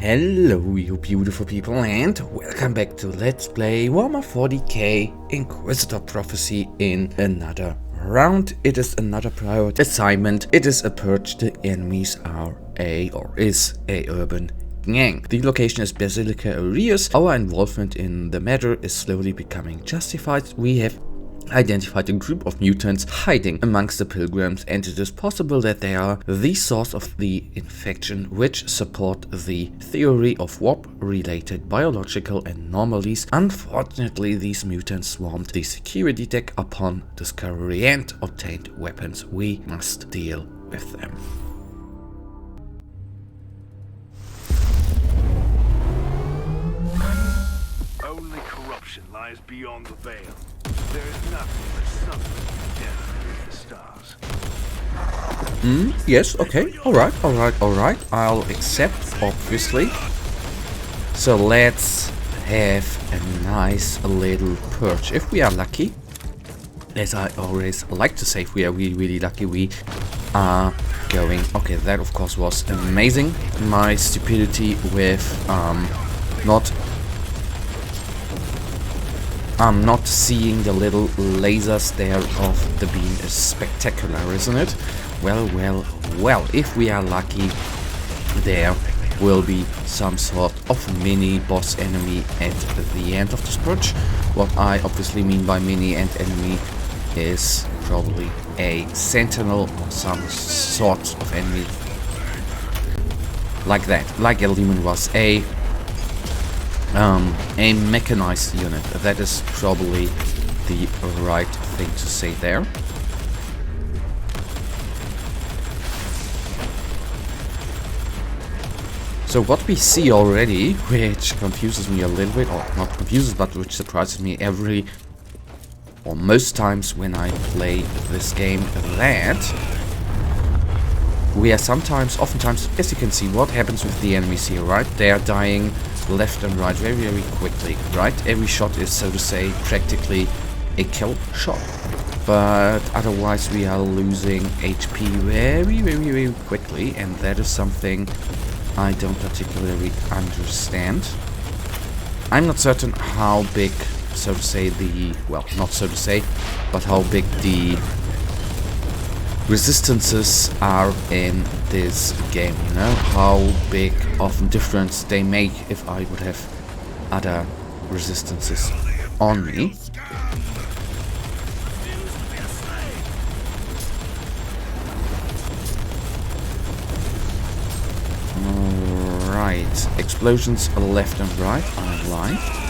Hello you beautiful people and welcome back to Let's Play Warhammer 40k Inquisitor Prophecy in another round. It is another priority assignment. It is a purge. The enemies are a urban gang. The location is Basilica Arius. Our involvement in the matter is slowly becoming justified. We have identified a group of mutants hiding amongst the pilgrims, and it is possible that they are the source of the infection, which support the theory of warp-related biological anomalies. Unfortunately, these mutants swarmed the security deck upon discovery and obtained weapons. We must deal with them. Only corruption lies beyond the veil. There is nothing but suffering and death beneath the stars. Yes, okay, alright, I'll accept, obviously. So let's have a nice little purge. If we are lucky, as I always like to say, if we are really lucky, we are going... Okay, that of course was amazing. My stupidity with not seeing the little lasers there of the beam is spectacular, isn't it? Well, if we are lucky, there will be some sort of mini boss enemy at the end of this purge. What I obviously mean by mini and enemy is probably a sentinel or some sort of enemy like that, like El Demon was a mechanized unit. That is probably the right thing to say there. So what we see already, which confuses me a little bit, or not confuses, but which surprises me every or most times when I play this game, that we are oftentimes, as you can see, what happens with the enemies here, right? They are dying left and right very quickly, right? Every shot is, so to say, practically a kill shot. But otherwise we are losing HP very quickly, and that is something I don't particularly understand. I'm not certain how big, so to say, not so to say, but how big the resistances are in this game, you know, how big of a difference they make if I would have other resistances on me. Alright, explosions left and right, I lied.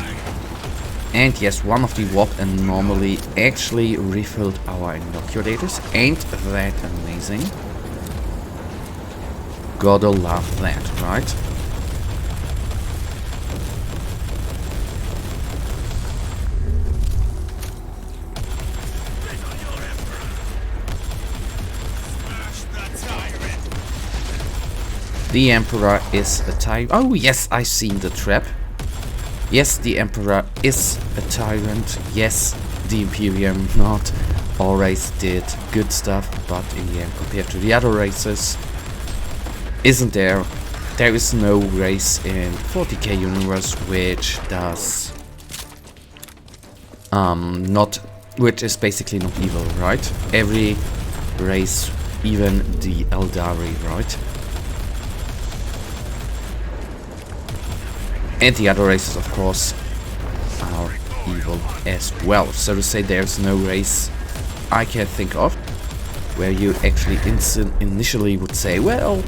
And yes, one of the warp anomaly actually refilled our inoculators. Ain't that amazing? Gotta love that, right? The Emperor is a tyrant. Oh yes, I've seen the trap. Yes, the Emperor is a tyrant. Yes, the Imperium not always did good stuff, but in the end, compared to the other races, there is no race in 40k universe which does which is basically not evil, right? Every race, even the Eldari, right? And the other races, of course, are evil as well. So to say, there's no race I can think of where you actually initially would say, well,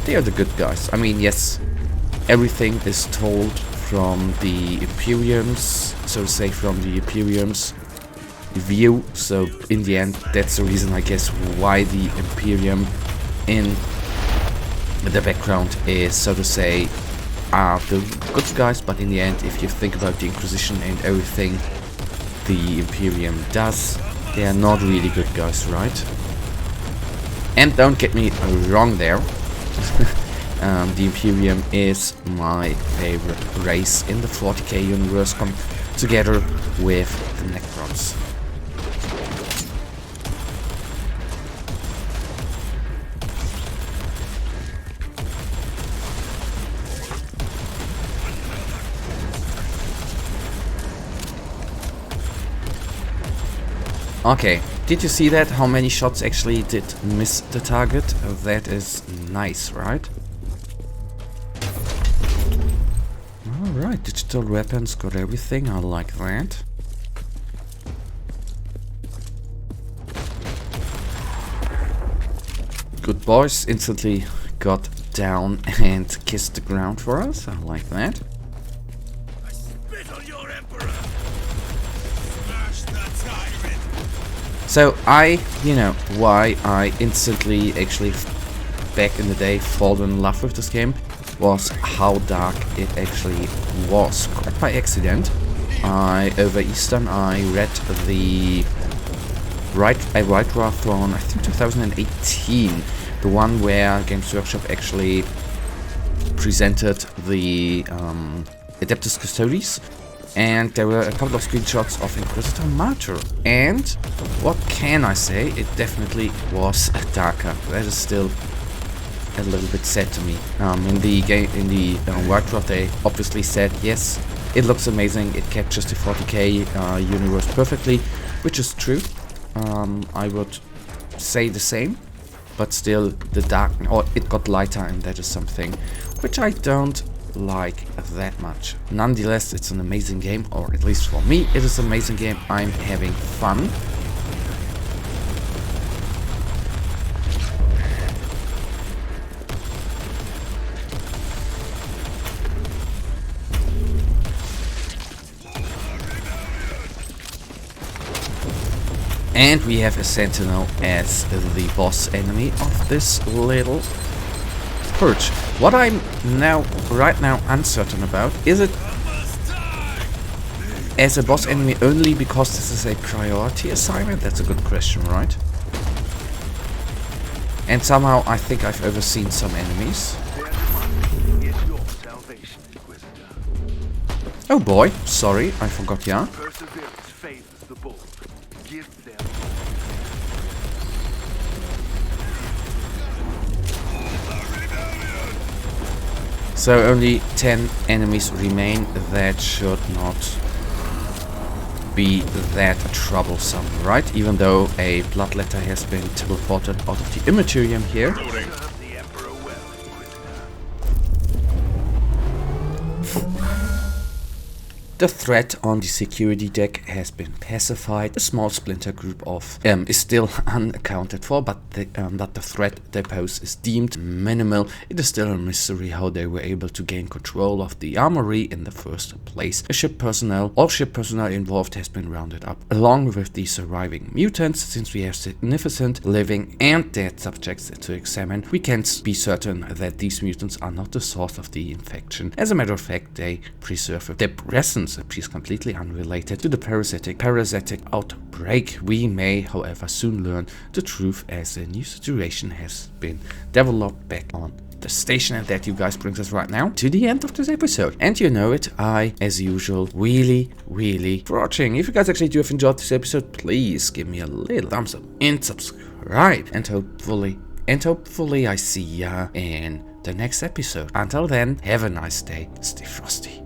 they are the good guys. I mean, yes, everything is told from the Imperium's, so to say, from the Imperium's view. So in the end, that's the reason, I guess, why the Imperium in the background is, so to say, are the good guys, but in the end, if you think about the Inquisition and everything the Imperium does, they are not really good guys, right? And don't get me wrong there. The Imperium is my favorite race in the 40k universe, together with the Necrons. Okay, did you see that? How many shots actually did miss the target? That is nice, right? Alright, digital weapons, got everything, I like that. Good boys, instantly got down and kissed the ground for us, I like that. I spit on your emperor. Smash that tyrant. So you know, why I instantly actually back in the day fall in love with this game was how dark it actually was. Quite by accident, over Easter I read the Right Draft from I think 2018, the one where Games Workshop actually presented the Adeptus Custodes, and there were a couple of screenshots of Inquisitor Martyr, and what can I say, it definitely was darker. That is still a little bit sad to me. In the White Draft they obviously said yes, it looks amazing, it captures the 40k universe perfectly, which is true. I would say the same, but still the dark, or it got lighter, and that is something which I don't like that much. Nonetheless, it's an amazing game, or at least for me it is an amazing game. I'm having fun. And we have a Sentinel as the boss enemy of this little purge. What I'm right now uncertain about, is it as a boss enemy only because this is a priority assignment? That's a good question, right? And somehow I think I've overseen some enemies. Oh boy, sorry, I forgot, yeah. Perseverance favors the bold. Give them. So only 10 enemies remain. That should not be that troublesome, right? Even though a bloodletter has been teleported out of the Immaterium here. Serve the emperor well, Inquisitor. The threat on the security deck has been pacified. A small splinter group of is still unaccounted for, but the threat they pose is deemed minimal. It is still a mystery how they were able to gain control of the armory in the first place. All ship personnel involved has been rounded up, along with the surviving mutants. Since we have significant living and dead subjects to examine, we can be certain that these mutants are not the source of the infection. As a matter of fact, they preserve their presence appears completely unrelated to the parasitic outbreak. We may, however, soon learn the truth as a new situation has been developed back on the station, and that, you guys, brings us right now to the end of this episode. And you know it, I, as usual, really for watching. If you guys actually do have enjoyed this episode, please give me a little thumbs up and subscribe, and hopefully I see ya in the next episode. Until then, have a nice day, stay frosty.